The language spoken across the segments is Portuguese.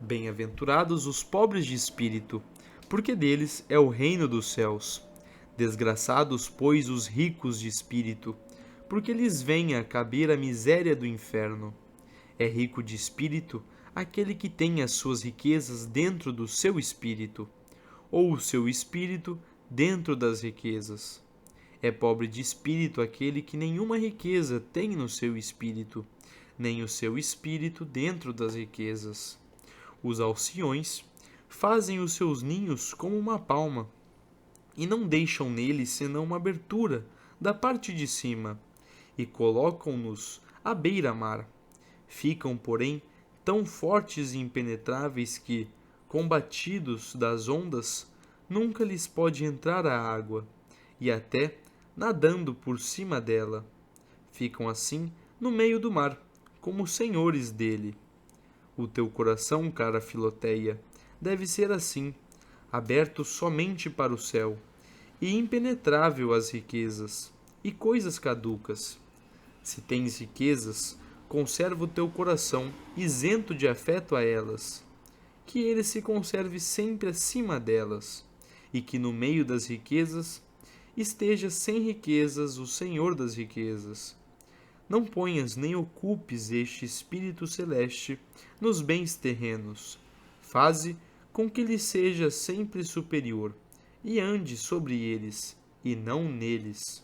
Bem-aventurados os pobres de espírito, porque deles é o reino dos céus. Desgraçados, pois, os ricos de espírito, porque lhes venha caber a miséria do inferno. É rico de espírito aquele que tem as suas riquezas dentro do seu espírito, ou o seu espírito dentro das riquezas. É pobre de espírito aquele que nenhuma riqueza tem no seu espírito, nem o seu espírito dentro das riquezas. Os alciões fazem os seus ninhos como uma palma, e não deixam neles senão uma abertura da parte de cima, e colocam-nos à beira-mar. Ficam, porém, tão fortes e impenetráveis que, combatidos das ondas, nunca lhes pode entrar a água, e até nadando por cima dela. Ficam assim no meio do mar, como senhores dele. O teu coração, cara Filoteia, deve ser assim, aberto somente para o céu, e impenetrável às riquezas e coisas caducas. Se tens riquezas, conserva o teu coração isento de afeto a elas, que ele se conserve sempre acima delas, e que no meio das riquezas esteja sem riquezas o Senhor das riquezas. Não ponhas nem ocupes este espírito celeste nos bens terrenos. Faze com que lhe seja sempre superior, e ande sobre eles, e não neles.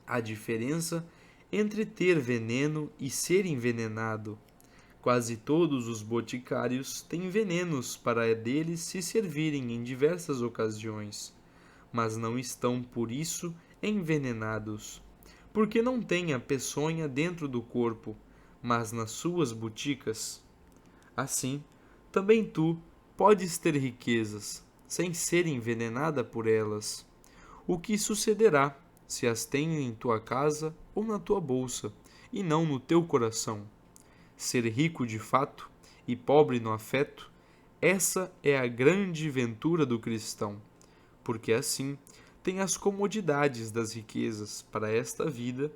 A diferença entre ter veneno e ser envenenado. Quase todos os boticários têm venenos para deles se servirem em diversas ocasiões, mas não estão por isso envenenados, porque não têm a peçonha dentro do corpo, mas nas suas boticas. Assim, também tu podes ter riquezas, sem ser envenenada por elas. O que sucederá se as tens em tua casa ou na tua bolsa, e não no teu coração? Ser rico de fato e pobre no afeto, essa é a grande ventura do cristão, porque assim tem as comodidades das riquezas para esta vida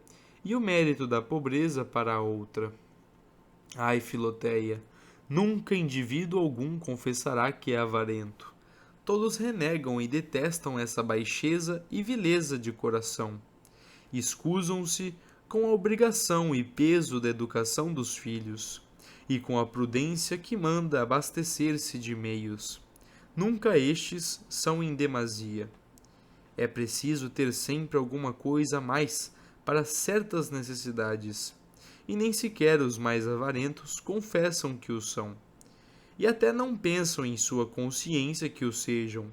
e o mérito da pobreza para a outra. Ai, Filoteia, nunca indivíduo algum confessará que é avarento. Todos renegam e detestam essa baixeza e vileza de coração. Escusam-se com a obrigação e peso da educação dos filhos, e com a prudência que manda abastecer-se de meios. Nunca estes são em demasia. É preciso ter sempre alguma coisa a mais para certas necessidades, e nem sequer os mais avarentos confessam que o são, e até não pensam em sua consciência que o sejam.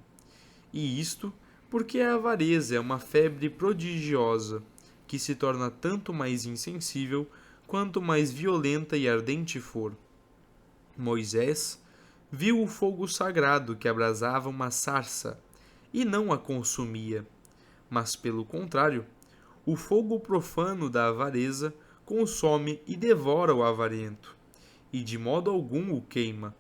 E isto porque a avareza é uma febre prodigiosa, que se torna tanto mais insensível quanto mais violenta e ardente for. Moisés viu o fogo sagrado que abrasava uma sarça, e não a consumia, mas, pelo contrário, o fogo profano da avareza consome e devora o avarento, e de modo algum o queima,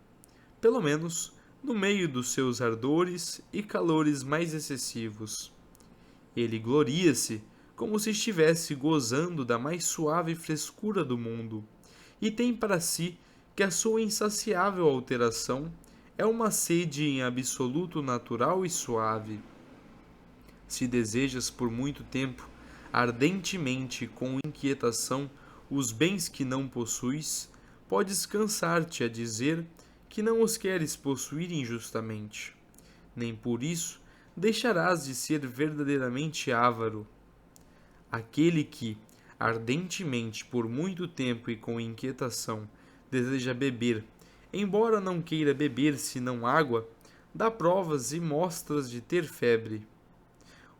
pelo menos no meio dos seus ardores e calores mais excessivos. Ele gloria-se como se estivesse gozando da mais suave frescura do mundo, e tem para si que a sua insaciável alteração é uma sede em absoluto natural e suave. Se desejas por muito tempo, ardentemente com inquietação, os bens que não possuis, podes cansar-te a dizer que não os queres possuir injustamente. Nem por isso deixarás de ser verdadeiramente avaro. Aquele que, ardentemente, por muito tempo e com inquietação, deseja beber, embora não queira beber senão água, dá provas e mostras de ter febre.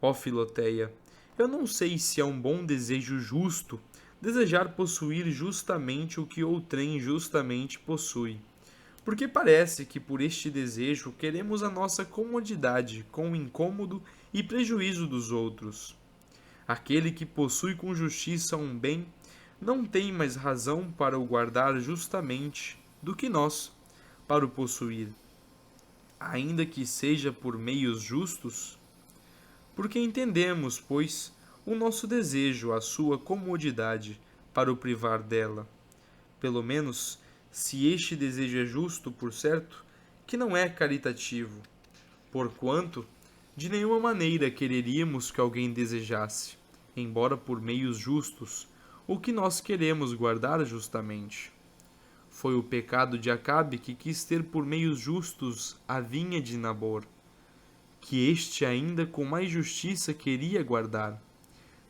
Ó Filoteia, eu não sei se é um bom desejo justo desejar possuir justamente o que outrem justamente possui, porque parece que por este desejo queremos a nossa comodidade com o incômodo e prejuízo dos outros. Aquele que possui com justiça um bem não tem mais razão para o guardar justamente do que nós, para o possuir, ainda que seja por meios justos, porque entendemos, pois, o nosso desejo, a sua comodidade, para o privar dela. Pelo menos, Se este desejo é justo, por certo, que não é caritativo, porquanto de nenhuma maneira quereríamos que alguém desejasse, embora por meios justos, o que nós queremos guardar justamente. Foi o pecado de Acabe que quis ter por meios justos a vinha de Nabor, que este ainda com mais justiça queria guardar.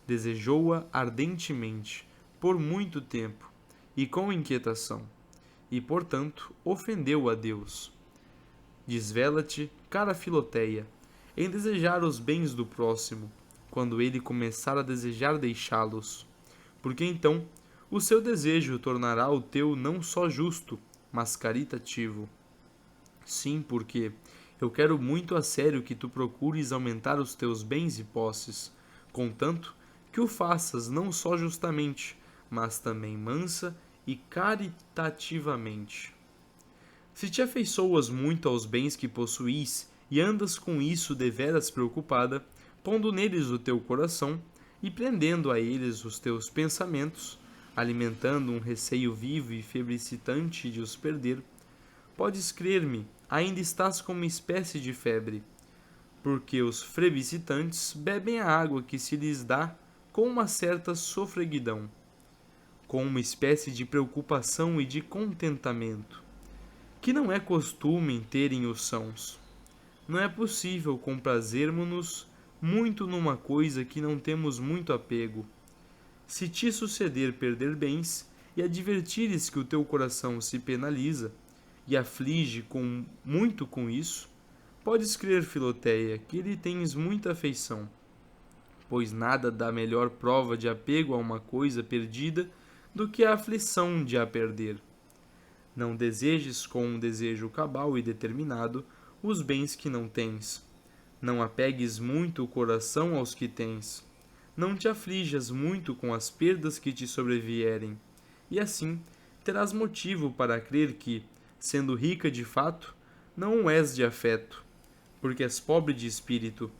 Desejou-a ardentemente, por muito tempo, e com inquietação, e, portanto, ofendeu a Deus. Desvela-te, cara Filoteia, em desejar os bens do próximo, quando ele começar a desejar deixá-los, porque então o seu desejo tornará o teu não só justo, mas caritativo. Sim, porque eu quero muito a sério que tu procures aumentar os teus bens e posses, contanto que o faças não só justamente, mas também mansa e caritativamente. Se te afeiçoas muito aos bens que possuís e andas com isso deveras preocupada, pondo neles o teu coração e prendendo a eles os teus pensamentos, alimentando um receio vivo e febricitante de os perder, podes crer-me, ainda estás com uma espécie de febre, porque os febricitantes bebem a água que se lhes dá com uma certa sofreguidão, com uma espécie de preocupação e de contentamento, que não é costume terem os sãos. Não é possível comprazermos-nos muito numa coisa que não temos muito apego. Se te suceder perder bens e advertires que o teu coração se penaliza e aflige muito com isso, podes crer, Filoteia, que lhe tens muita afeição, pois nada dá melhor prova de apego a uma coisa perdida do que a aflição de a perder. Não desejes com um desejo cabal e determinado os bens que não tens. Não apegues muito o coração aos que tens. Não te aflijas muito com as perdas que te sobrevierem. E assim terás motivo para crer que, sendo rica de fato, não o és de afeto, porque és pobre de espírito,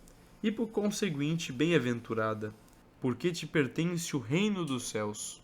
e por conseguinte bem-aventurada, porque te pertence o reino dos céus.